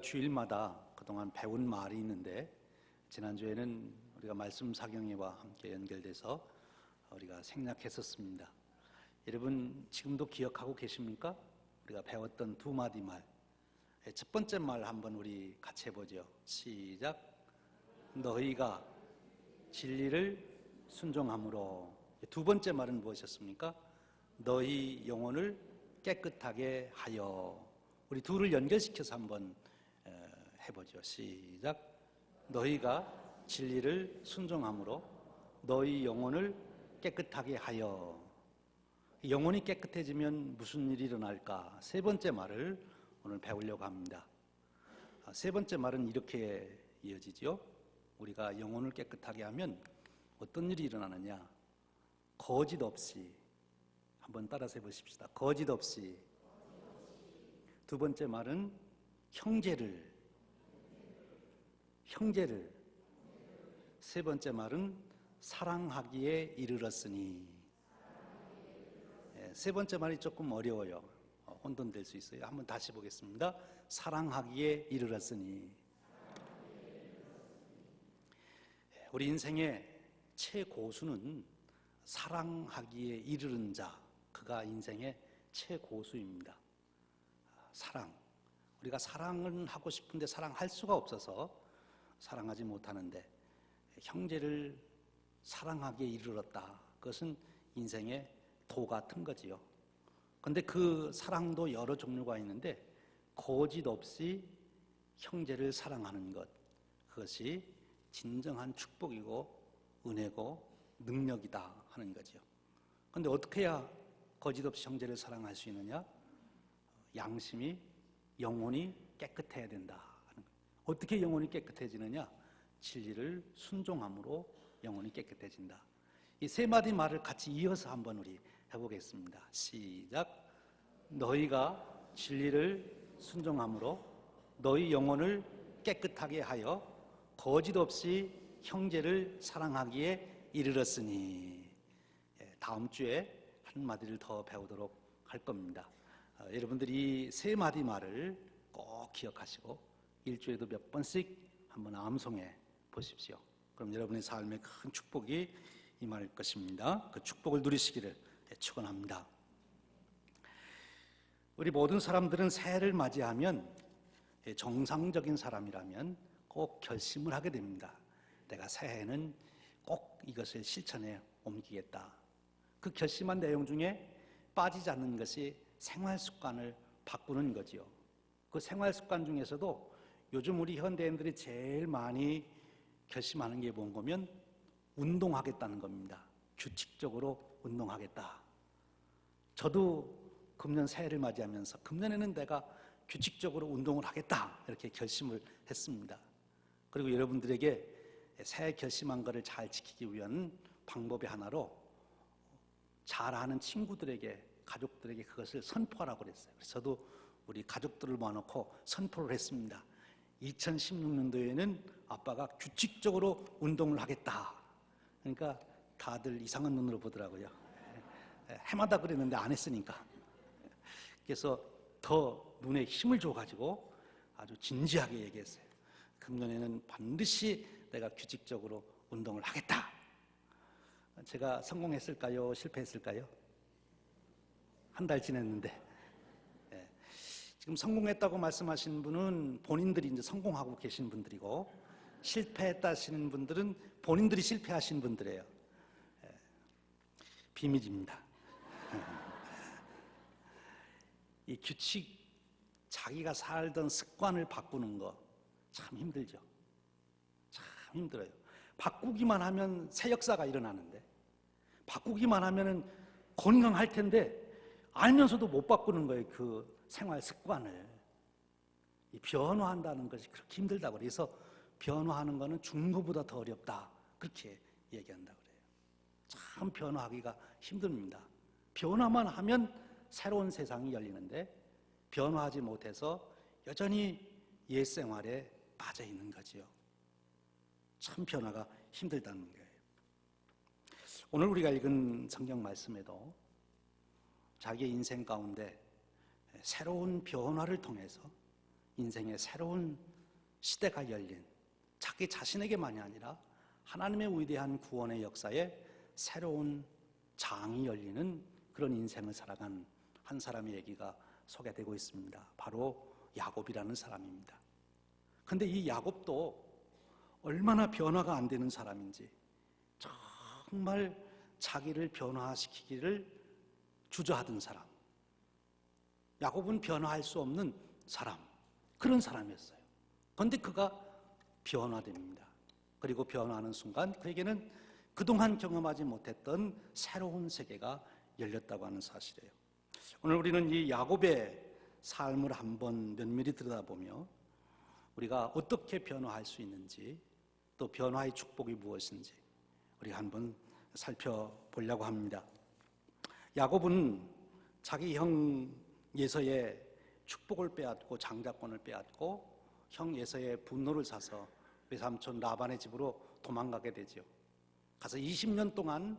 주일마다 그동안 배운 말이 있는데, 지난주에는 우리가 말씀 사경회와 함께 연결돼서 우리가 생략했었습니다. 여러분 지금도 기억하고 계십니까? 우리가 배웠던 두 마디 말. 첫 번째 말 한번 우리 같이 해보죠. 시작. 너희가 진리를 순종함으로. 두 번째 말은 무엇이었습니까? 너희 영혼을 깨끗하게 하여. 우리 둘을 연결시켜서 한번 해보죠. 시작. 너희가 진리를 순종함으로 너희 영혼을 깨끗하게 하여. 영혼이 깨끗해지면 무슨 일이 일어날까? 세 번째 말을 오늘 배우려고 합니다. 세 번째 말은 이렇게 이어지죠. 우리가 영혼을 깨끗하게 하면 어떤 일이 일어나느냐? 거짓 없이. 한번 따라서 해보십시다. 거짓 없이. 두 번째 말은 형제를. 세 번째 말은 사랑하기에 이르렀으니. 세 번째 말이 조금 어려워요. 혼돈될 수 있어요. 한번 다시 보겠습니다. 사랑하기에 이르렀으니. 우리 인생의 최고수는 사랑하기에 이르는 자, 그가 인생의 최고수입니다. 사랑. 우리가 사랑은 하고 싶은데 사랑할 수가 없어서 사랑하지 못하는데, 형제를 사랑하기에 이르렀다. 그것은 인생의 도 같은 거지요. 그런데 그 사랑도 여러 종류가 있는데, 거짓 없이 형제를 사랑하는 것, 그것이 진정한 축복이고 은혜고 능력이다 하는 거죠. 그런데 어떻게 해야 거짓 없이 형제를 사랑할 수 있느냐? 양심이, 영혼이 깨끗해야 된다 하는 거예요. 어떻게 영혼이 깨끗해지느냐? 진리를 순종함으로 영혼이 깨끗해진다. 이 세 마디 말을 같이 이어서 한번 우리 해보겠습니다. 시작. 너희가 진리를 순종함으로 너희 영혼을 깨끗하게 하여 거짓 없이 형제를 사랑하기에 이르렀으니. 다음 주에 한 마디를 더 배우도록 할 겁니다. 여러분들이 세 마디 말을 꼭 기억하시고 일주일에도 몇 번씩 한번 암송해 보십시오. 그럼 여러분의 삶에 큰 축복이 임할 것입니다. 그 축복을 누리시기를 축원합니다. 우리 모든 사람들은 새해를 맞이하면, 정상적인 사람이라면 꼭 결심을 하게 됩니다. 내가 새해에는 꼭 이것을 실천해 옮기겠다. 그 결심한 내용 중에 빠지지 않는 것이 생활 습관을 바꾸는 거지요. 그 생활 습관 중에서도 요즘 우리 현대인들이 제일 많이 결심하는 게 뭔가면 운동하겠다는 겁니다. 규칙적으로 운동하겠다. 저도 금년 새해를 맞이하면서 금년에는 내가 규칙적으로 운동을 하겠다 이렇게 결심을 했습니다. 그리고 여러분들에게 새해 결심한 것을 잘 지키기 위한 방법의 하나로 잘아는 친구들에게, 가족들에게 그것을 선포하라고 그랬어요. 그래서 저도 우리 가족들을 모아놓고 선포를 했습니다. 2016년도에는 아빠가 규칙적으로 운동을 하겠다. 그러니까 다들 이상한 눈으로 보더라고요. 해마다 그랬는데 안 했으니까. 그래서 더 눈에 힘을 줘가지고 아주 진지하게 얘기했어요. 금년에는 반드시 내가 규칙적으로 운동을 하겠다. 제가 성공했을까요? 실패했을까요? 한 달 지냈는데. 지금 성공했다고 말씀하시는 분은 본인들이 이제 성공하고 계신 분들이고, 실패했다 하시는 분들은 본인들이 실패하신 분들이에요. 비밀입니다. 이 규칙, 자기가 살던 습관을 바꾸는 거 참 힘들죠. 참 힘들어요. 바꾸기만 하면 새 역사가 일어나는데, 바꾸기만 하면은 건강할 텐데 알면서도 못 바꾸는 거예요. 그 생활 습관을. 이 변화한다는 것이 그렇게 힘들다고 그래서 변화하는 거는 중고보다 더 어렵다 그렇게 얘기한다고 그래요. 참 변화하기가 힘듭니다. 변화만 하면 새로운 세상이 열리는데, 변화하지 못해서 여전히 옛 생활에 빠져 있는 거지요. 참 변화가 힘들다는 거예요. 오늘 우리가 읽은 성경 말씀에도 자기의 인생 가운데 새로운 변화를 통해서 인생의 새로운 시대가 열린, 자기 자신에게만이 아니라 하나님의 위대한 구원의 역사에 새로운 장이 열리는 그런 인생을 살아간 한 사람의 얘기가 소개되고 있습니다. 바로 야곱이라는 사람입니다. 근데 이 야곱도 얼마나 변화가 안 되는 사람인지, 정말 자기를 변화시키기를 주저하던 사람, 야곱은 변화할 수 없는 사람, 그런 사람이었어요. 그런데 그가 변화됩니다. 그리고 변화하는 순간 그에게는 그동안 경험하지 못했던 새로운 세계가 열렸다고 하는 사실이에요. 오늘 우리는 이 야곱의 삶을 한번 면밀히 들여다보며 우리가 어떻게 변화할 수 있는지, 또 변화의 축복이 무엇인지 우리가 한번 살펴보려고 합니다. 야곱은 자기 형 예서의 축복을 빼앗고 장자권을 빼앗고 형 예서의 분노를 사서 외삼촌 라반의 집으로 도망가게 되죠. 가서 20년 동안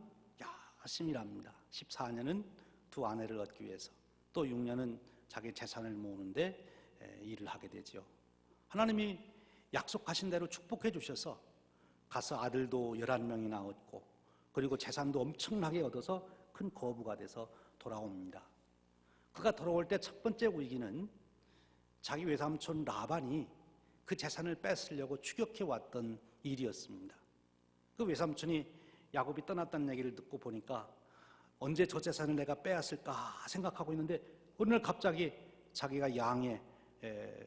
열심히 일합니다. 14년은 두 아내를 얻기 위해서, 또 6년은 자기 재산을 모으는데 일을 하게 되죠. 하나님이 약속하신 대로 축복해 주셔서 가서 아들도 11명이나 얻고, 그리고 재산도 엄청나게 얻어서 큰 거부가 돼서 돌아옵니다. 그가 돌아올 때 첫 번째 위기는 자기 외삼촌 라반이 그 재산을 뺏으려고 추격해 왔던 일이었습니다. 그 외삼촌이 야곱이 떠났다는 얘기를 듣고 보니까 언제 저 재산을 내가 빼앗을까 생각하고 있는데 어느 날 갑자기 자기가 양에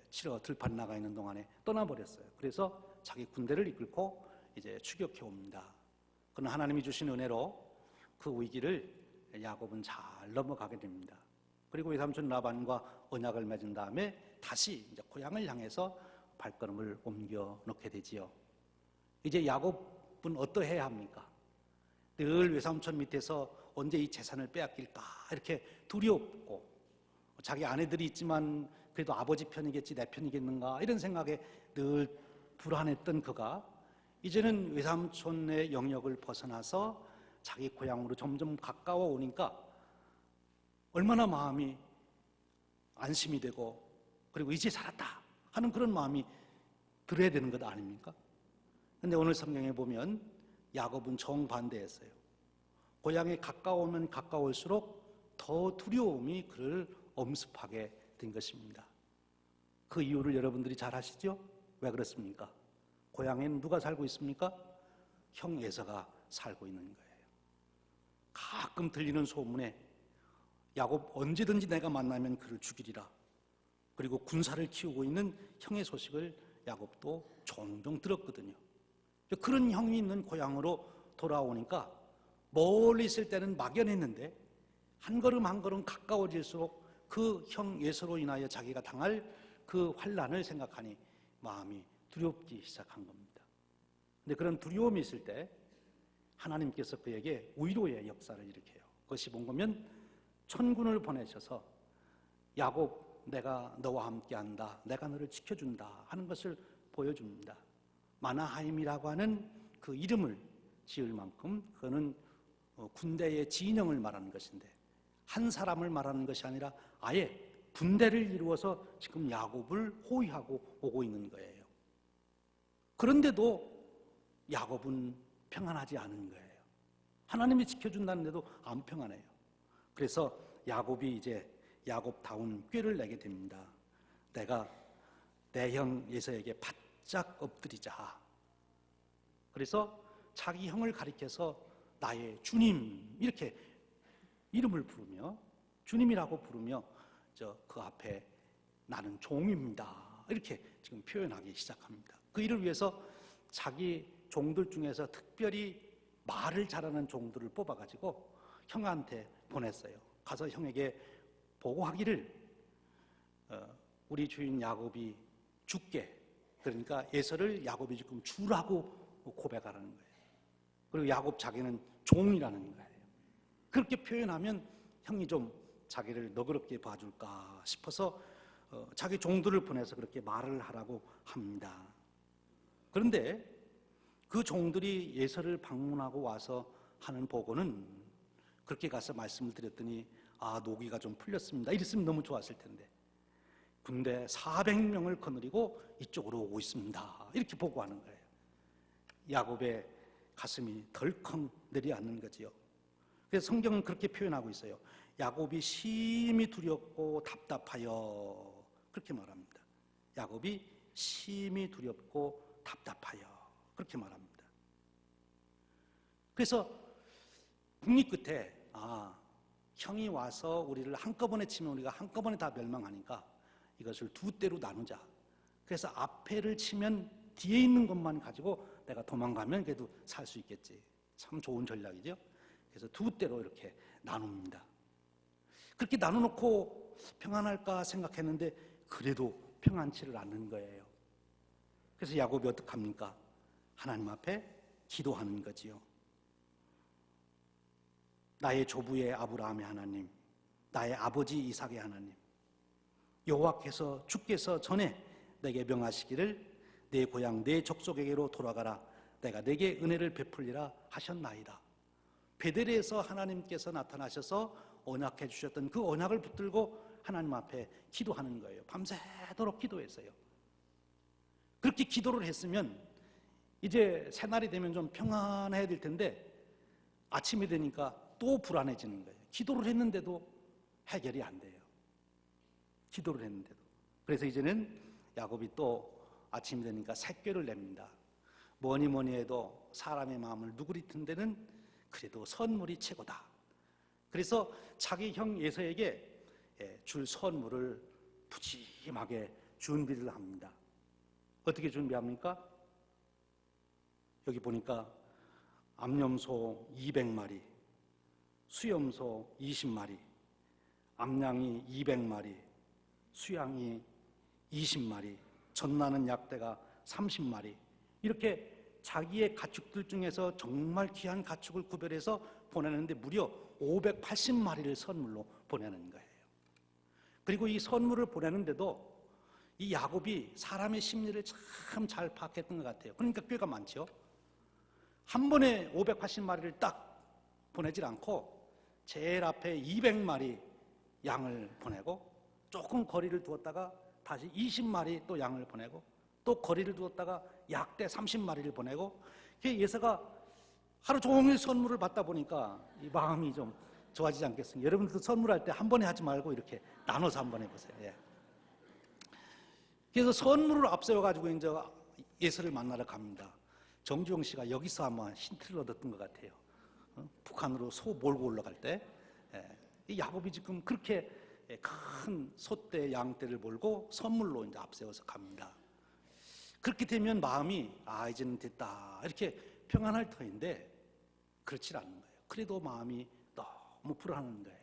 치러 들판 나가 있는 동안에 떠나버렸어요. 그래서 자기 군대를 이끌고 이제 추격해 옵니다. 그러나 하나님이 주신 은혜로 그 위기를 야곱은 잘 넘어가게 됩니다. 그리고 외삼촌 라반과 언약을 맺은 다음에 다시 이제 고향을 향해서 발걸음을 옮겨 놓게 되지요. 이제 야곱은 어떠해야 합니까? 늘 외삼촌 밑에서 언제 이 재산을 빼앗길까 이렇게 두렵고, 자기 아내들이 있지만 그래도 아버지 편이겠지 내 편이겠는가 이런 생각에 늘 불안했던 그가 이제는 외삼촌의 영역을 벗어나서 자기 고향으로 점점 가까워 오니까 얼마나 마음이 안심이 되고, 그리고 이제 살았다 하는 그런 마음이 들어야 되는 것 아닙니까? 근데 오늘 성경에 보면 야곱은 정반대였어요. 고향에 가까우면 가까울수록 더 두려움이 그를 엄습하게 된 것입니다. 그 이유를 여러분들이 잘 아시죠? 왜 그렇습니까? 고향에는 누가 살고 있습니까? 형 에서가 살고 있는 거예요. 가끔 들리는 소문에 야곱 언제든지 내가 만나면 그를 죽이리라, 그리고 군사를 키우고 있는 형의 소식을 야곱도 종종 들었거든요. 그런 형이 있는 고향으로 돌아오니까 멀리 있을 때는 막연했는데 한 걸음 한 걸음 가까워질수록 그 형 예서로 인하여 자기가 당할 그 환난을 생각하니 마음이 두렵기 시작한 겁니다. 근데 그런 두려움이 있을 때 하나님께서 그에게 위로의 역사를 일으켜요. 그것이 뭔가면 천군을 보내셔서 야곱 내가 너와 함께한다, 내가 너를 지켜준다 하는 것을 보여줍니다. 마나하임이라고 하는 그 이름을 지을 만큼 그거는 군대의 진영을 말하는 것인데, 한 사람을 말하는 것이 아니라 아예 군대를 이루어서 지금 야곱을 호위하고 오고 있는 거예요. 그런데도 야곱은 평안하지 않은 거예요. 하나님이 지켜준다는데도 안 평안해요. 그래서 야곱이 이제 야곱다운 꾀를 내게 됩니다. 내가 내 형 예서에게 바짝 엎드리자. 그래서 자기 형을 가리켜서 나의 주님 이렇게 이름을 부르며, 주님이라고 부르며 그 앞에 나는 종입니다 이렇게 지금 표현하기 시작합니다. 그 일을 위해서 자기 종들 중에서 특별히 말을 잘하는 종들을 뽑아가지고 형한테 보냈어요. 가서 형에게 보고하기를 우리 주인 야곱이 죽게, 그러니까 예서를 야곱이 지금 주라고 고백하라는 거예요. 그리고 야곱 자기는 종이라는 거예요. 그렇게 표현하면 형이 좀 자기를 너그럽게 봐줄까 싶어서 자기 종들을 보내서 그렇게 말을 하라고 합니다. 그런데 그 종들이 예서를 방문하고 와서 하는 보고는 그렇게 가서 말씀을 드렸더니 아, 노기가 좀 풀렸습니다 이랬으면 너무 좋았을 텐데, 군대 400명을 거느리고 이쪽으로 오고 있습니다. 이렇게 보고하는 거예요. 야곱의 가슴이 덜컹 내려앉는 거지요. 그래서 성경은 그렇게 표현하고 있어요. 야곱이 심히 두렵고 답답하여, 그렇게 말합니다. 야곱이 심히 두렵고 답답하여, 그렇게 말합니다. 그래서 국립 끝에 형이 와서 우리를 한꺼번에 치면 우리가 한꺼번에 다 멸망하니까 이것을 두 때로 나누자. 그래서 앞에를 치면 뒤에 있는 것만 가지고 내가 도망가면 그래도 살 수 있겠지. 참 좋은 전략이죠. 그래서 두 때로 이렇게 나눕니다. 그렇게 나눠놓고 평안할까 생각했는데 그래도 평안치를 않는 거예요. 그래서 야곱이 어떻게 합니까? 하나님 앞에 기도하는 거지요. 나의 조부의 아브라함의 하나님, 나의 아버지 이삭의 하나님, 여호와께서 주께서 전에 내게 명하시기를 내 고향 내 족속에게로 돌아가라, 내가 내게 은혜를 베풀리라 하셨나이다. 베델에서 하나님께서 나타나셔서 언약해 주셨던 그 언약을 붙들고 하나님 앞에 기도하는 거예요. 밤새도록 기도했어요. 그렇게 기도를 했으면 이제 새날이 되면 좀 평안해야 될 텐데 아침이 되니까 또 불안해지는 거예요. 기도를 했는데도 해결이 안 돼요. 기도를 했는데도. 그래서 이제는 야곱이 또 아침이 되니까 새꾀를 냅니다. 뭐니 뭐니 해도 사람의 마음을 누그리튼 데는 그래도 선물이 최고다. 그래서 자기 형 에서에게 줄 선물을 푸짐하게 준비를 합니다. 어떻게 준비합니까? 여기 보니까 암염소 200마리, 수염소 20마리, 암양이 200마리, 수양이 20마리, 젖나는 약대가 30마리, 이렇게 자기의 가축들 중에서 정말 귀한 가축을 구별해서 보내는데 무려 580마리를 선물로 보내는 거예요. 그리고 이 선물을 보내는데도 이 야곱이 사람의 심리를 참 잘 파악했던 것 같아요. 그러니까 꾀가 많죠. 한 번에 580마리를 딱 보내질 않고 제일 앞에 200마리 양을 보내고 조금 거리를 두었다가 다시 20마리 또 양을 보내고 또 거리를 두었다가 약대 30마리를 보내고, 예서가 하루 종일 선물을 받다 보니까 이 마음이 좀 좋아지지 않겠습니까? 여러분들도 선물할 때 한 번에 하지 말고 이렇게 나눠서 한번 해보세요. 예. 그래서 선물을 앞세워가지고 이제 예서를 만나러 갑니다. 정주영 씨가 여기서 아마 힌트를 얻었던 것 같아요. 북한으로 소 몰고 올라갈 때 이 야곱이 지금 그렇게 큰 소떼 양떼를 몰고 선물로 이제 앞세워서 갑니다. 그렇게 되면 마음이 이제는 됐다 이렇게 평안할 터인데 그렇지 않는 거예요. 그래도 마음이 너무 불안한 거예요.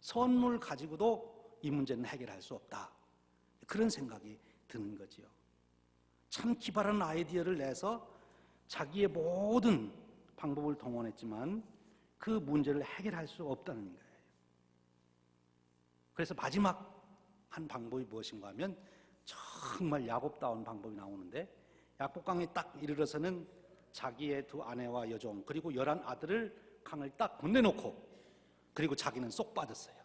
선물 가지고도 이 문제는 해결할 수 없다, 그런 생각이 드는 거지요. 참 기발한 아이디어를 내서 자기의 모든 방법을 동원했지만 그 문제를 해결할 수 없다는 거예요. 그래서 마지막 한 방법이 무엇인가 하면 정말 야곱다운 방법이 나오는데, 야복강에 딱 이르러서는 자기의 두 아내와 여종 그리고 11 아들을 강을 딱 건네놓고 그리고 자기는 쏙 빠졌어요.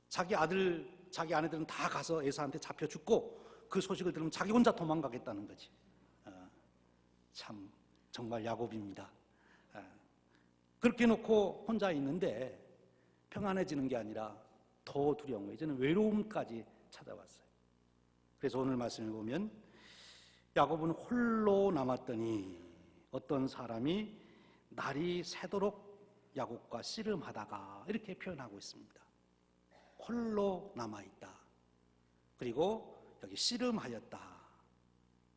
자기 아내들은 다 가서 에사한테 잡혀 죽고 그 소식을 들으면 자기 혼자 도망가겠다는 거지. 참 정말 야곱입니다. 그렇게 놓고 혼자 있는데 평안해지는 게 아니라 더 두려운 거예요. 이제는 외로움까지 찾아왔어요. 그래서 오늘 말씀을 보면 야곱은 홀로 남았더니 어떤 사람이 날이 새도록 야곱과 씨름하다가, 이렇게 표현하고 있습니다. 홀로 남아있다. 그리고 여기 씨름하였다.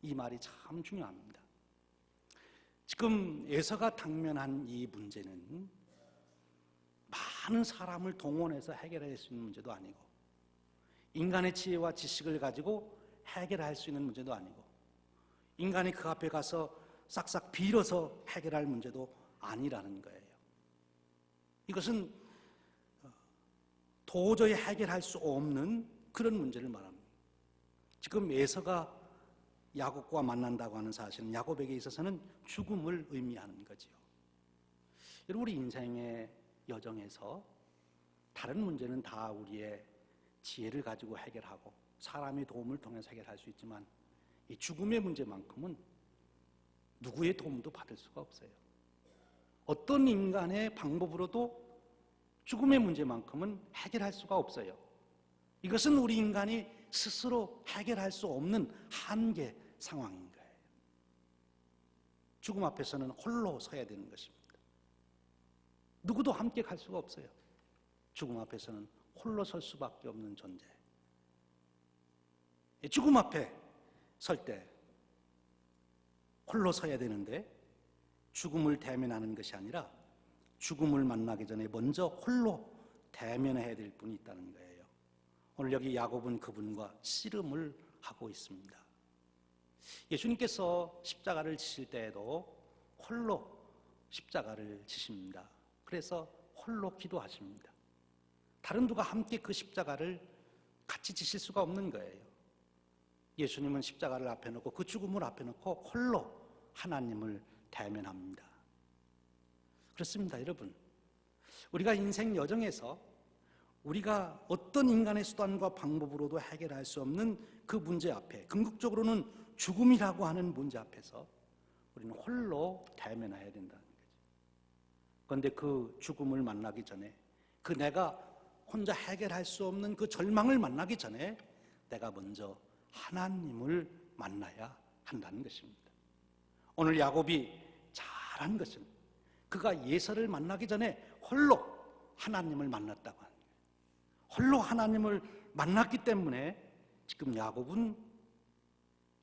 이 말이 참 중요합니다. 지금 에서가 당면한 이 문제는 많은 사람을 동원해서 해결할 수 있는 문제도 아니고, 인간의 지혜와 지식을 가지고 해결할 수 있는 문제도 아니고, 인간이 그 앞에 가서 싹싹 빌어서 해결할 문제도 아니라는 거예요. 이것은 도저히 해결할 수 없는 그런 문제를 말합니다. 지금 에서가 야곱과 만난다고 하는 사실은 야곱에게 있어서는 죽음을 의미하는 거지요. 여러분, 우리 인생의 여정에서 다른 문제는 다 우리의 지혜를 가지고 해결하고 사람의 도움을 통해서 해결할 수 있지만 이 죽음의 문제만큼은 누구의 도움도 받을 수가 없어요. 어떤 인간의 방법으로도 죽음의 문제만큼은 해결할 수가 없어요. 이것은 우리 인간이 스스로 해결할 수 없는 한계 상황인 거예요. 죽음 앞에서는 홀로 서야 되는 것입니다. 누구도 함께 갈 수가 없어요. 죽음 앞에서는 홀로 설 수밖에 없는 존재. 죽음 앞에 설 때 홀로 서야 되는데 죽음을 대면하는 것이 아니라 죽음을 만나기 전에 먼저 홀로 대면해야 될 분이 있다는 거예요. 오늘 여기 야곱은 그분과 씨름을 하고 있습니다. 예수님께서 십자가를 지실 때에도 홀로 십자가를 지십니다. 그래서 홀로 기도하십니다. 다른 누가 함께 그 십자가를 같이 지실 수가 없는 거예요. 예수님은 십자가를 앞에 놓고 그 죽음을 앞에 놓고 홀로 하나님을 대면합니다. 그렇습니다, 여러분. 우리가 인생 여정에서 우리가 어떤 인간의 수단과 방법으로도 해결할 수 없는 그 문제 앞에, 궁극적으로는 죽음이라고 하는 문제 앞에서 우리는 홀로 대면해야 된다는 거죠. 그런데 그 죽음을 만나기 전에, 그 내가 혼자 해결할 수 없는 그 절망을 만나기 전에 내가 먼저 하나님을 만나야 한다는 것입니다. 오늘 야곱이 잘한 것은 그가 예서를 만나기 전에 홀로 하나님을 만났다고 하는 거예요. 홀로 하나님을 만났기 때문에 지금 야곱은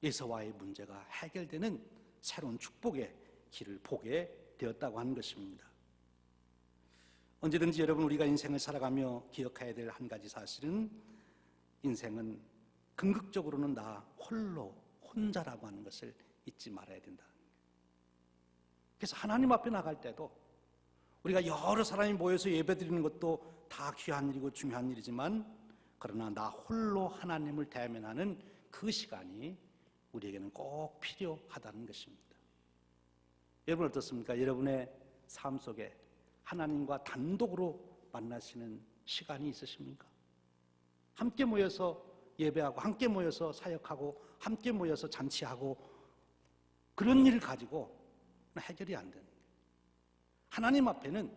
예서와의 문제가 해결되는 새로운 축복의 길을 보게 되었다고 하는 것입니다. 언제든지 여러분, 우리가 인생을 살아가며 기억해야 될 한 가지 사실은, 인생은 궁극적으로는 나 홀로, 혼자라고 하는 것을 잊지 말아야 된다는 거예요. 그래서 하나님 앞에 나갈 때도 우리가 여러 사람이 모여서 예배드리는 것도 다 귀한 일이고 중요한 일이지만, 그러나 나 홀로 하나님을 대면하는 그 시간이 우리에게는 꼭 필요하다는 것입니다. 여러분 어떻습니까? 여러분의 삶 속에 하나님과 단독으로 만나시는 시간이 있으십니까? 함께 모여서 예배하고, 함께 모여서 사역하고, 함께 모여서 잔치하고, 그런 일을 가지고 해결이 안 되는 거예요. 하나님 앞에는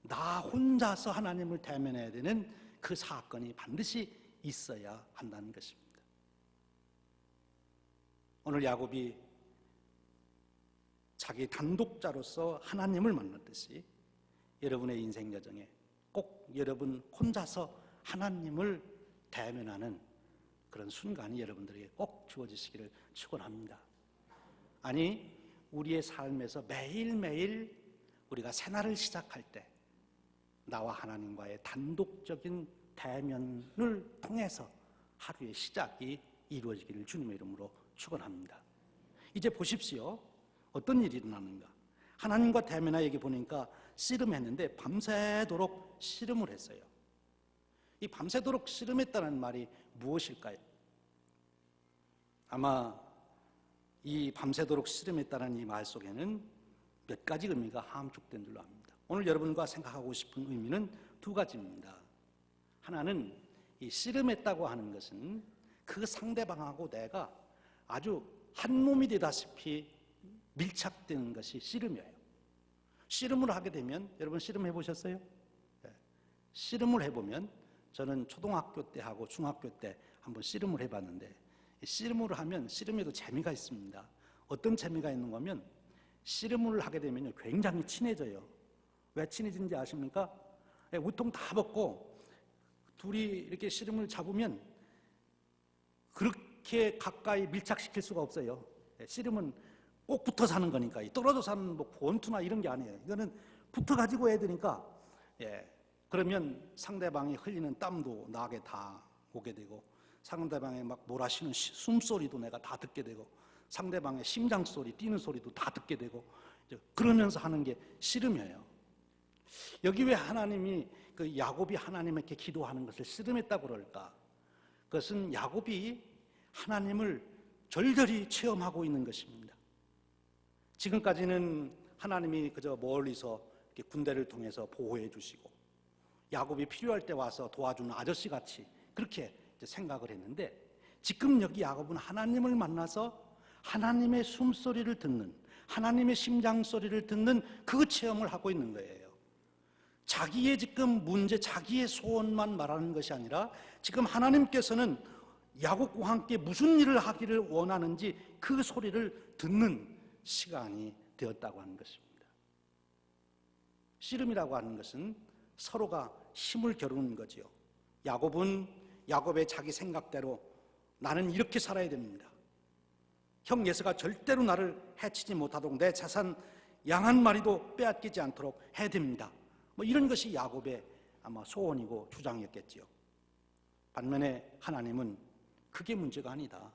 나 혼자서 하나님을 대면해야 되는 그 사건이 반드시 있어야 한다는 것입니다. 오늘 야곱이 자기 단독자로서 하나님을 만났듯이 여러분의 인생 여정에 꼭 여러분 혼자서 하나님을 대면하는 그런 순간이 여러분들에게 꼭 주어지시기를 축원합니다. 아니, 우리의 삶에서 매일매일 우리가 새날을 시작할 때 나와 하나님과의 단독적인 대면을 통해서 하루의 시작이 이루어지기를 주님의 이름으로 축원합니다. 이제 보십시오. 어떤 일이 일어나는가. 하나님과 대면하 얘기 보니까 씨름했는데 밤새도록 씨름을 했어요. 이 밤새도록 씨름했다는 말이 무엇일까요? 아마 이 밤새도록 씨름했다는 이 말 속에는 몇 가지 의미가 함축된 줄로 압니다. 오늘 여러분과 생각하고 싶은 의미는 두 가지입니다. 하나는 이 씨름했다고 하는 것은 그 상대방하고 내가 아주 한 몸이 되다시피 밀착되는 것이 씨름이에요. 씨름을 하게 되면, 여러분 씨름 해보셨어요? 네. 씨름을 해보면, 저는 초등학교 때 하고 중학교 때 한번 씨름을 해봤는데, 씨름을 하면 씨름에도 재미가 있습니다. 어떤 재미가 있는 거면, 씨름을 하게 되면 굉장히 친해져요. 왜 친해진지 아십니까? 우통 다 벗고 둘이 이렇게 씨름을 잡으면 그렇게 가까이 밀착시킬 수가 없어요. 씨름은 꼭 붙어 사는 거니까. 떨어져 사는 뭐 권투나 이런 게 아니에요. 이거는 붙어 가지고 해야 되니까, 그러면 상대방이 흘리는 땀도 나게 다 오게 되고, 상대방의 막 몰아쉬는 숨소리도 내가 다 듣게 되고, 상대방의 심장 소리, 뛰는 소리도 다 듣게 되고, 그러면서 하는 게 씨름이에요. 여기 왜 하나님이, 그 야곱이 하나님에게 기도하는 것을 씨름했다고 그럴까? 그것은 야곱이 하나님을 절절히 체험하고 있는 것입니다. 지금까지는 하나님이 그저 멀리서 이렇게 군대를 통해서 보호해 주시고, 야곱이 필요할 때 와서 도와주는 아저씨같이 그렇게 이제 생각을 했는데, 지금 여기 야곱은 하나님을 만나서 하나님의 숨소리를 듣는, 하나님의 심장소리를 듣는 그 체험을 하고 있는 거예요. 자기의 지금 문제, 자기의 소원만 말하는 것이 아니라 지금 하나님께서는 야곱과 함께 무슨 일을 하기를 원하는지 그 소리를 듣는 시간이 되었다고 하는 것입니다. 씨름이라고 하는 것은 서로가 힘을 겨루는 거지요. 야곱은 야곱의 자기 생각대로 나는 이렇게 살아야 됩니다. 형 예서가 절대로 나를 해치지 못하도록 내 재산 양 한 마리도 빼앗기지 않도록 해야 됩니다. 뭐 이런 것이 야곱의 아마 소원이고 주장이었겠지요. 반면에 하나님은 그게 문제가 아니다.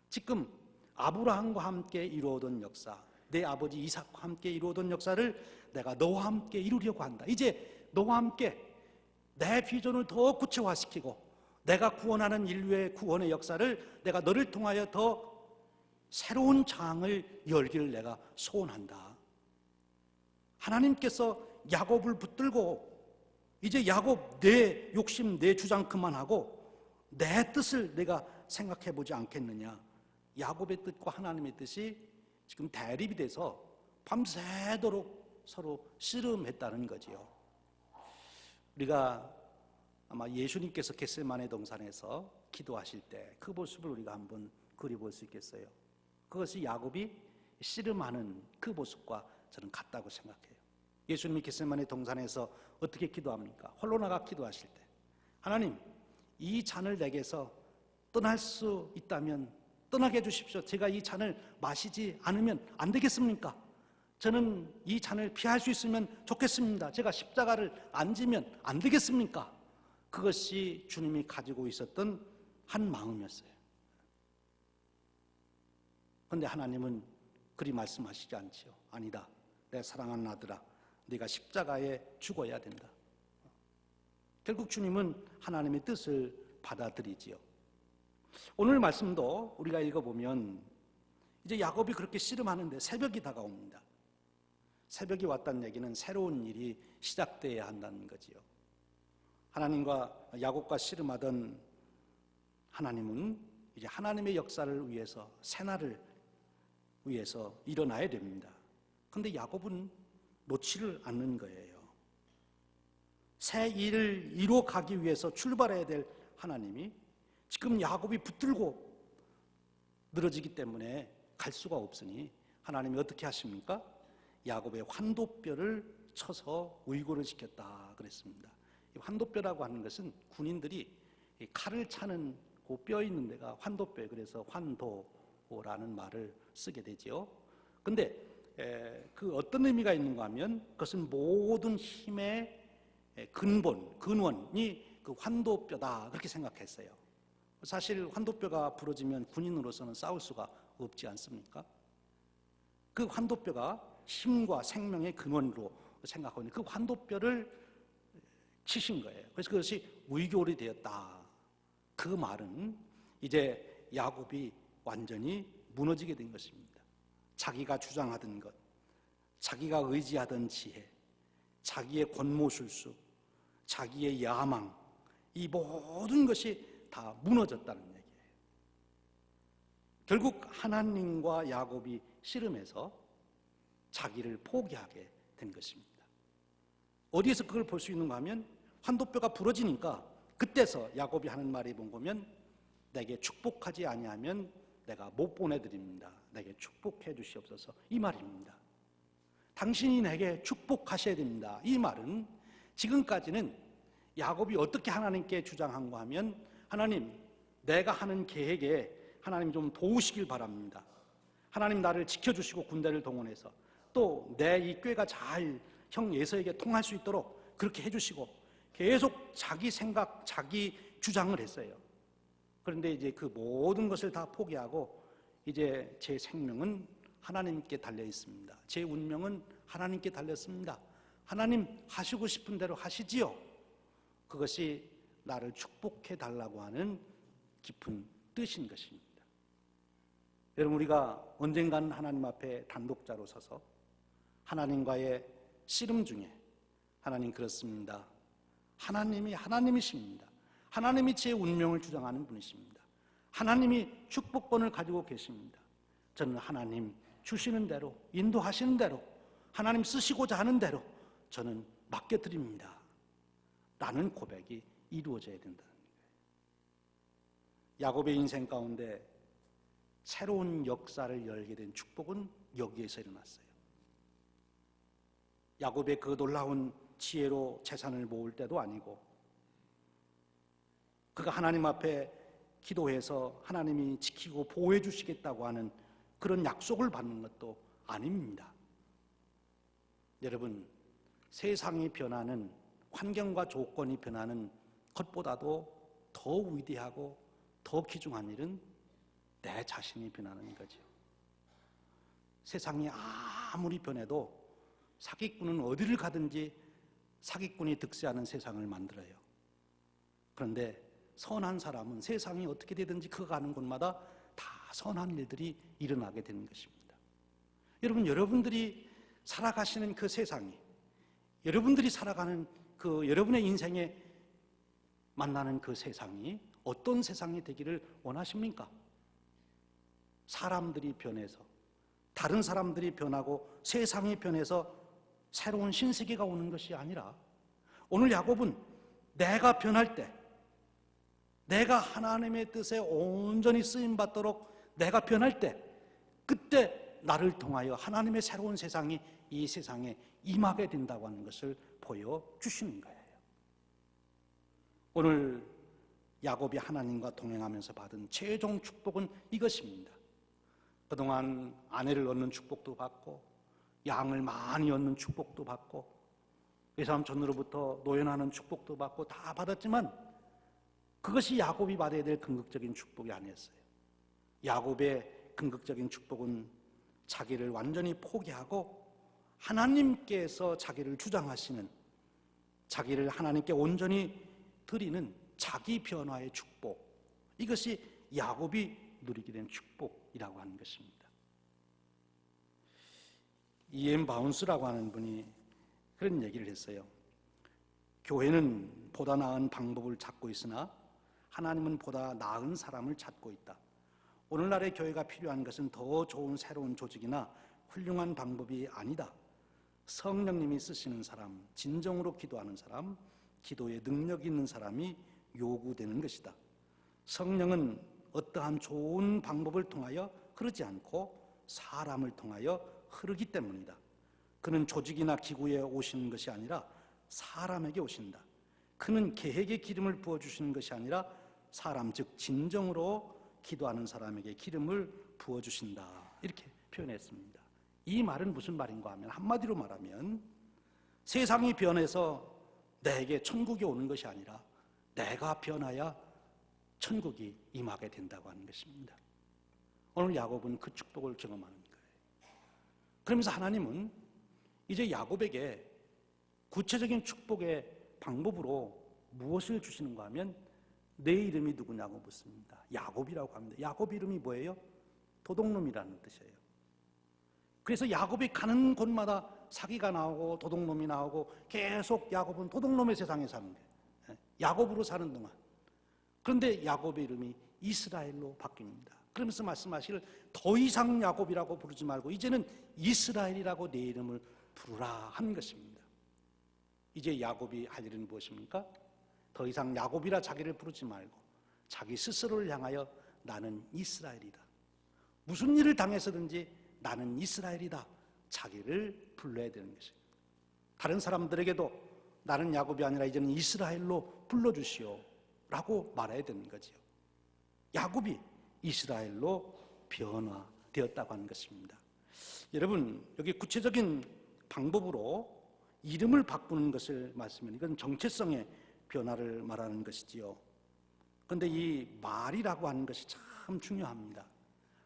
지금 아브라함과 함께 이루어던 역사, 내 아버지 이삭과 함께 이루어던 역사를 내가 너와 함께 이루려고 한다. 이제 너와 함께 내 비전을 더 구체화시키고 내가 구원하는 인류의 구원의 역사를 내가 너를 통하여 더 새로운 장을 열기를 내가 소원한다. 하나님께서 야곱을 붙들고 이제 야곱 내 욕심 내 주장 그만하고 내 뜻을 내가 생각해 보지 않겠느냐. 야곱의 뜻과 하나님의 뜻이 지금 대립이 돼서 밤새도록 서로 씨름했다는 거지요. 우리가 아마 예수님께서 겟세마네 동산에서 기도하실 때 그 모습을 우리가 한번 그려볼 수 있겠어요. 그것이 야곱이 씨름하는 그 모습과 저는 같다고 생각해요. 예수님이 겟세마네 동산에서 어떻게 기도합니까? 홀로 나가 기도하실 때 하나님, 이 잔을 내게서 떠날 수 있다면 떠나게 해주십시오. 제가 이 잔을 마시지 않으면 안 되겠습니까? 저는 이 잔을 피할 수 있으면 좋겠습니다. 제가 십자가를 안 지면 안 되겠습니까? 그것이 주님이 가지고 있었던 한 마음이었어요. 그런데 하나님은 그리 말씀하시지 않지요. 아니다. 내 사랑하는 아들아, 네가 십자가에 죽어야 된다. 결국 주님은 하나님의 뜻을 받아들이지요. 오늘 말씀도 우리가 읽어보면 이제 야곱이 그렇게 씨름하는데 새벽이 다가옵니다. 새벽이 왔다는 얘기는 새로운 일이 시작되어야 한다는 거지요. 하나님과 야곱과 씨름하던 하나님은 이제 하나님의 역사를 위해서 새날을 위해서 일어나야 됩니다. 그런데 야곱은 놓지를 않는 거예요. 새 일을 이루어가기 위해서 출발해야 될 하나님이 지금 야곱이 붙들고 늘어지기 때문에 갈 수가 없으니 하나님이 어떻게 하십니까? 야곱의 환도뼈를 쳐서 의고를 시켰다 그랬습니다. 이 환도뼈라고 하는 것은 군인들이 칼을 차는 그 뼈 있는 데가 환도뼈예요. 그래서 환도라는 말을 쓰게 되지요. 근데 그 어떤 의미가 있는가 하면 그것은 모든 힘의 근본, 근원이 그 환도뼈다 그렇게 생각했어요. 사실 환도뼈가 부러지면 군인으로서는 싸울 수가 없지 않습니까? 그 환도뼈가 힘과 생명의 근원으로 생각하고 있는 그 환도뼈를 치신 거예요. 그래서 그것이 의교리 되었다. 그 말은 이제 야곱이 완전히 무너지게 된 것입니다. 자기가 주장하던 것, 자기가 의지하던 지혜, 자기의 권모술수, 자기의 야망, 이 모든 것이 다 무너졌다는 얘기예요. 결국 하나님과 야곱이 씨름해서 자기를 포기하게 된 것입니다. 어디에서 그걸 볼 수 있는가 하면 환도뼈가 부러지니까 그때서 야곱이 하는 말이 보면 내게 축복하지 아니하면 내가 못 보내드립니다. 내게 축복해 주시옵소서, 이 말입니다. 당신이 내게 축복하셔야 됩니다. 이 말은 지금까지는 야곱이 어떻게 하나님께 주장한가 하면 하나님, 내가 하는 계획에 하나님 좀 도우시길 바랍니다. 하나님 나를 지켜주시고 군대를 동원해서 또 내 이 꾀가 잘 형 예서에게 통할 수 있도록 그렇게 해주시고 계속 자기 생각, 자기 주장을 했어요. 그런데 이제 그 모든 것을 다 포기하고 이제 제 생명은 하나님께 달려 있습니다. 제 운명은 하나님께 달렸습니다. 하나님 하시고 싶은 대로 하시지요. 그것이 나를 축복해 달라고 하는 깊은 뜻인 것입니다. 여러분, 우리가 언젠가는 하나님 앞에 단독자로 서서 하나님과의 씨름 중에 하나님 그렇습니다. 하나님이 하나님이십니다. 하나님이 제 운명을 주장하는 분이십니다. 하나님이 축복권을 가지고 계십니다. 저는 하나님 주시는 대로, 인도하시는 대로, 하나님 쓰시고자 하는 대로 저는 맡겨드립니다 라는 고백이 이루어져야 된다는 거예요. 야곱의 인생 가운데 새로운 역사를 열게 된 축복은 여기에서 일어났어요. 야곱의 그 놀라운 지혜로 재산을 모을 때도 아니고, 그가 하나님 앞에 기도해서 하나님이 지키고 보호해 주시겠다고 하는 그런 약속을 받는 것도 아닙니다. 여러분, 세상이 변하는, 환경과 조건이 변하는 것보다도 더 위대하고 더 귀중한 일은 내 자신이 변하는 거죠. 세상이 아무리 변해도 사기꾼은 어디를 가든지 사기꾼이 득세하는 세상을 만들어요. 그런데 선한 사람은 세상이 어떻게 되든지 그가 가는 곳마다 다 선한 일들이 일어나게 되는 것입니다. 여러분, 여러분들이 살아가시는 그 세상이, 여러분들이 살아가는 그 여러분의 인생에 만나는 그 세상이 어떤 세상이 되기를 원하십니까? 사람들이 변해서, 다른 사람들이 변하고 세상이 변해서 새로운 신세계가 오는 것이 아니라, 오늘 야곱은 내가 변할 때, 내가 하나님의 뜻에 온전히 쓰임받도록 내가 변할 때, 그때 나를 통하여 하나님의 새로운 세상이 이 세상에 임하게 된다고 하는 것을 보여주시는 거예요. 오늘 야곱이 하나님과 동행하면서 받은 최종 축복은 이것입니다. 그동안 아내를 얻는 축복도 받고, 양을 많이 얻는 축복도 받고, 외삼촌으로부터 노연하는 축복도 받고 다 받았지만, 그것이 야곱이 받아야 될 궁극적인 축복이 아니었어요. 야곱의 궁극적인 축복은 자기를 완전히 포기하고 하나님께서 자기를 주장하시는, 자기를 하나님께 온전히 드리는 자기 변화의 축복, 이것이 야곱이 누리게 된 축복이라고 하는 것입니다. E.M. 바운스라고 하는 분이 그런 얘기를 했어요. 교회는 보다 나은 방법을 찾고 있으나 하나님은 보다 나은 사람을 찾고 있다. 오늘날의 교회가 필요한 것은 더 좋은 새로운 조직이나 훌륭한 방법이 아니다. 성령님이 쓰시는 사람, 진정으로 기도하는 사람, 기도에 능력이 있는 사람이 요구되는 것이다. 성령은 어떠한 좋은 방법을 통하여 흐르지 않고 사람을 통하여 흐르기 때문이다. 그는 조직이나 기구에 오시는 것이 아니라 사람에게 오신다. 그는 계획의 기름을 부어주시는 것이 아니라 사람, 즉 진정으로 기도하는 사람에게 기름을 부어주신다. 이렇게 표현했습니다. 이 말은 무슨 말인가 하면, 한마디로 말하면 세상이 변해서 내게 천국이 오는 것이 아니라 내가 변하여 천국이 임하게 된다고 하는 것입니다. 오늘 야곱은 그 축복을 경험하는 거예요. 그러면서 하나님은 이제 야곱에게 구체적인 축복의 방법으로 무엇을 주시는가 하면, 내 이름이 누구냐고 묻습니다. 야곱이라고 합니다. 야곱 이름이 뭐예요? 도둑놈이라는 뜻이에요. 그래서 야곱이 가는 곳마다 사기가 나오고 도둑놈이 나오고 계속 야곱은 도둑놈의 세상에 사는 거예요. 야곱으로 사는 동안. 그런데 야곱의 이름이 이스라엘로 바뀝니다. 그러면서 말씀하시길, 더 이상 야곱이라고 부르지 말고 이제는 이스라엘이라고 내 이름을 부르라 한 것입니다. 이제 야곱이 할 일은 무엇입니까? 더 이상 야곱이라 자기를 부르지 말고 자기 스스로를 향하여 나는 이스라엘이다. 무슨 일을 당해서든지 나는 이스라엘이다. 자기를 불러야 되는 것입니다. 다른 사람들에게도 나는 야곱이 아니라 이제는 이스라엘로 불러주시오 라고 말해야 되는 거지요. 야곱이 이스라엘로 변화되었다고 하는 것입니다. 여러분, 여기 구체적인 방법으로 이름을 바꾸는 것을 말씀하면 이건 정체성의 변화를 말하는 것이지요. 그런데 이 말이라고 하는 것이 참 중요합니다.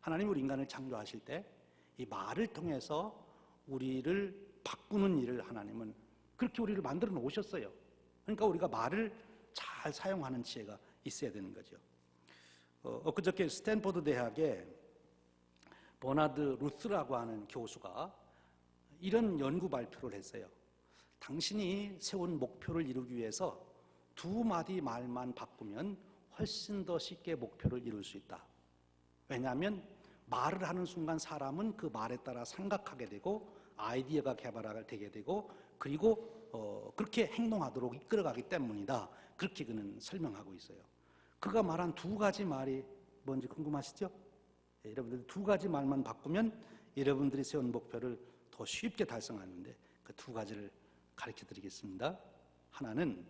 하나님 우리 인간을 창조하실 때 이 말을 통해서 우리를 바꾸는 일을 하나님은 그렇게 우리를 만들어 놓으셨어요. 그러니까 우리가 말을 잘 사용하는 지혜가 있어야 되는 거죠. 엊그저께 스탠포드 대학에 버나드 루스라고 하는 교수가 이런 연구 발표를 했어요. 당신이 세운 목표를 이루기 위해서 두 마디 말만 바꾸면 훨씬 더 쉽게 목표를 이룰 수 있다. 왜냐하면 말을 하는 순간 사람은 그 말에 따라 생각하게 되고 아이디어가 개발되게 되고 그리고 그렇게 행동하도록 이끌어가기 때문이다. 그렇게 그는 설명하고 있어요. 그가 말한 두 가지 말이 뭔지 궁금하시죠? 예, 여러분들 두 가지 말만 바꾸면 여러분들이 세운 목표를 더 쉽게 달성하는데 그 두 가지를 가르쳐 드리겠습니다. 하나는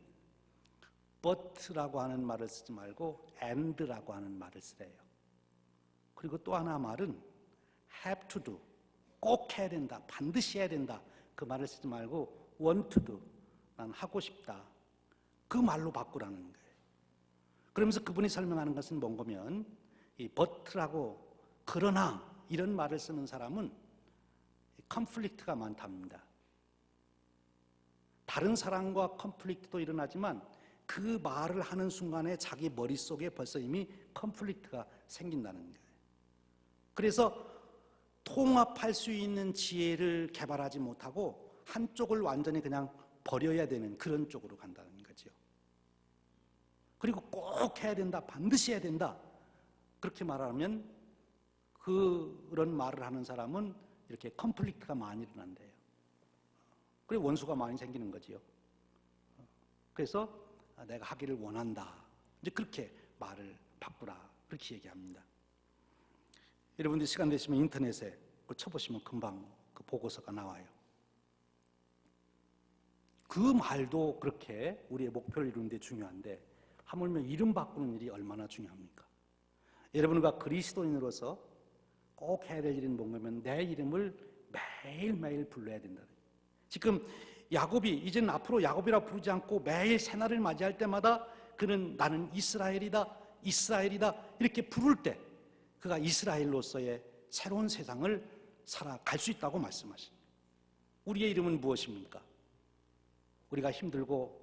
but라고 하는 말을 쓰지 말고 and라고 하는 말을 쓰래요. 그리고 또 하나 말은 have to do, 꼭 해야 된다, 반드시 해야 된다, 그 말을 쓰지 말고 want to do, 난 하고 싶다, 그 말로 바꾸라는 거예요. 그러면서 그분이 설명하는 것은 뭔가면 이 but라고 그러나 이런 말을 쓰는 사람은 컨플릭트가 많답니다. 다른 사람과 컨플릭트도 일어나지만 그 말을 하는 순간에 자기 머릿속에 벌써 이미 컨플릭트가 생긴다는 거예요. 그래서 통합할 수 있는 지혜를 개발하지 못하고 한쪽을 완전히 그냥 버려야 되는 그런 쪽으로 간다는 거죠. 그리고 꼭 해야 된다, 반드시 해야 된다, 그렇게 말하면 그런 말을 하는 사람은 이렇게 컨플릭트가 많이 일어난대요. 그리고 원수가 많이 생기는 거지요. 그래서 내가 하기를 원한다, 이제 그렇게 말을 바꾸라, 그렇게 얘기합니다. 여러분들 시간 되시면 인터넷에 쳐보시면 금방 그 보고서가 나와요. 그 말도 그렇게 우리의 목표를 이루는 데 중요한데 하물며 이름 바꾸는 일이 얼마나 중요합니까? 여러분과 그리스도인으로서 꼭 해야 될 일은 뭔가면 내 이름을 매일매일 불러야 된다. 지금 야곱이 이제는 앞으로 야곱이라 부르지 않고 매일 새날을 맞이할 때마다 그는 나는 이스라엘이다, 이스라엘이다 이렇게 부를 때 그가 이스라엘로서의 새로운 세상을 살아갈 수 있다고 말씀하십니다. 우리의 이름은 무엇입니까? 우리가 힘들고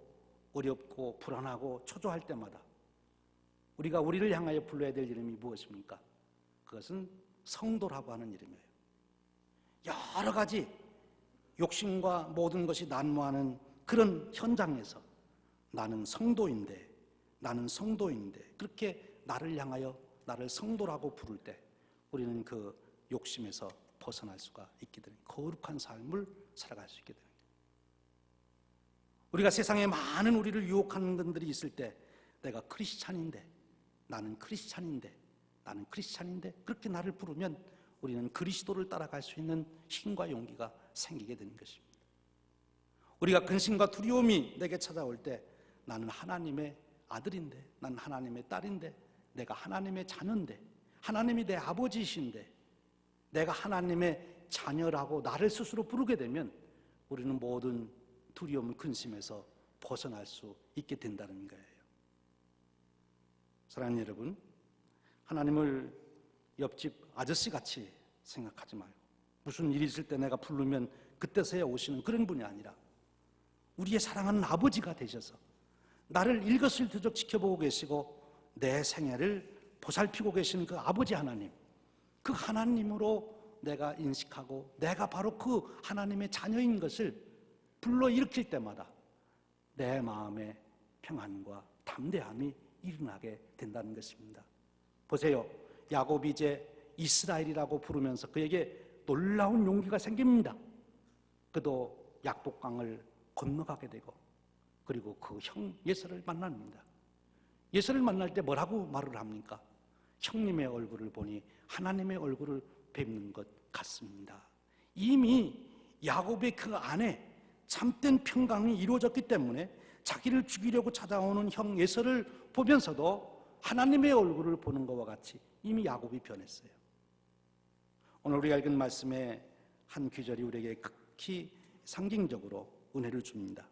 어렵고 불안하고 초조할 때마다 우리가 우리를 향하여 불러야 될 이름이 무엇입니까? 그것은 성도라고 하는 이름이에요. 여러 가지 욕심과 모든 것이 난무하는 그런 현장에서 나는 성도인데, 나는 성도인데 그렇게 나를 향하여 나를 성도라고 부를 때 우리는 그 욕심에서 벗어날 수가 있게 되는 거룩한 삶을 살아갈 수 있게 되는 거예요. 우리가 세상에 많은 우리를 유혹하는 분들이 있을 때 내가 크리스찬인데, 나는 크리스찬인데, 나는 크리스찬인데 그렇게 나를 부르면 우리는 그리스도를 따라갈 수 있는 힘과 용기가 생기게 되는 것입니다. 우리가 근심과 두려움이 내게 찾아올 때 나는 하나님의 아들인데, 나는 하나님의 딸인데, 내가 하나님의 자녀인데, 하나님이 내 아버지이신데 내가 하나님의 자녀라고 나를 스스로 부르게 되면 우리는 모든 두려움, 근심에서 벗어날 수 있게 된다는 거예요. 사랑하는 여러분, 하나님을 옆집 아저씨같이 생각하지 말고 무슨 일이 있을 때 내가 부르면 그때서야 오시는 그런 분이 아니라 우리의 사랑하는 아버지가 되셔서 나를 일거수일투족 지켜보고 계시고 내 생애를 보살피고 계시는 그 아버지 하나님, 그 하나님으로 내가 인식하고 내가 바로 그 하나님의 자녀인 것을 불러일으킬 때마다 내 마음에 평안과 담대함이 일어나게 된다는 것입니다. 보세요, 야곱이 이제 이스라엘이라고 부르면서 그에게 놀라운 용기가 생깁니다. 그도 약복강을 건너가게 되고 그리고 그 형 예서를 만납니다. 예서를 만날 때 뭐라고 말을 합니까? 형님의 얼굴을 보니 하나님의 얼굴을 뵙는 것 같습니다. 이미 야곱의 그 안에 참된 평강이 이루어졌기 때문에 자기를 죽이려고 찾아오는 형 예서를 보면서도 하나님의 얼굴을 보는 것과 같이 이미 야곱이 변했어요. 오늘 우리가 읽은 말씀의 한 구절이 우리에게 극히 상징적으로 은혜를 줍니다.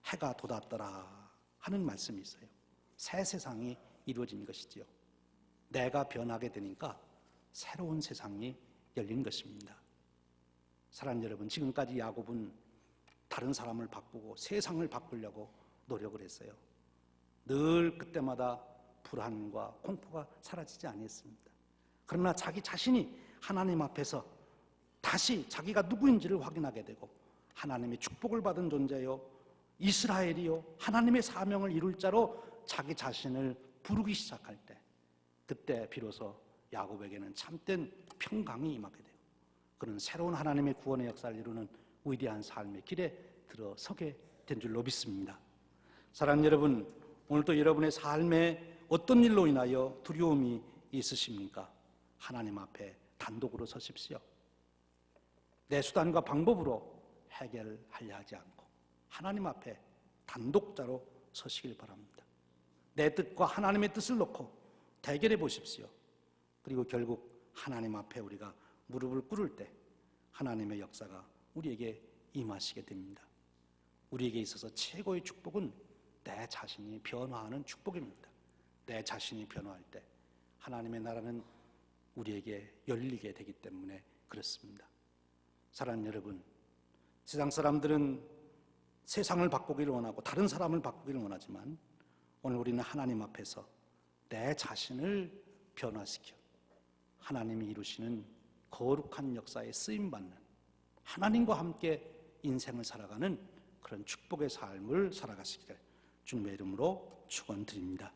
해가 돋았더라 하는 말씀이 있어요. 새 세상이 이루어진 것이지요. 내가 변하게 되니까 새로운 세상이 열린 것입니다. 사랑하는 여러분, 지금까지 야곱은 다른 사람을 바꾸고 세상을 바꾸려고 노력을 했어요. 늘 그때마다 불안과 공포가 사라지지 않았습니다. 그러나 자기 자신이 하나님 앞에서 다시 자기가 누구인지를 확인하게 되고 하나님의 축복을 받은 존재요, 이스라엘이요 하나님의 사명을 이룰 자로 자기 자신을 부르기 시작할 때, 그때 비로소 야곱에게는 참된 평강이 임하게 돼요. 그는 새로운 하나님의 구원의 역사를 이루는 위대한 삶의 길에 들어서게 된 줄로 믿습니다. 사랑하는 여러분, 오늘도 여러분의 삶에 어떤 일로 인하여 두려움이 있으십니까? 하나님 앞에 단독으로 서십시오. 내 수단과 방법으로 해결하려 하지 않고 하나님 앞에 단독자로 서시길 바랍니다. 내 뜻과 하나님의 뜻을 놓고 대결해 보십시오. 그리고 결국 하나님 앞에 우리가 무릎을 꿇을 때 하나님의 역사가 우리에게 임하시게 됩니다. 우리에게 있어서 최고의 축복은 내 자신이 변화하는 축복입니다. 내 자신이 변화할 때 하나님의 나라는 우리에게 열리게 되기 때문에 그렇습니다. 사랑하는 여러분, 세상 사람들은 세상을 바꾸기를 원하고 다른 사람을 바꾸기를 원하지만 오늘 우리는 하나님 앞에서 내 자신을 변화시켜 하나님이 이루시는 거룩한 역사에 쓰임받는, 하나님과 함께 인생을 살아가는 그런 축복의 삶을 살아가시기를 주님의 이름으로 축원드립니다.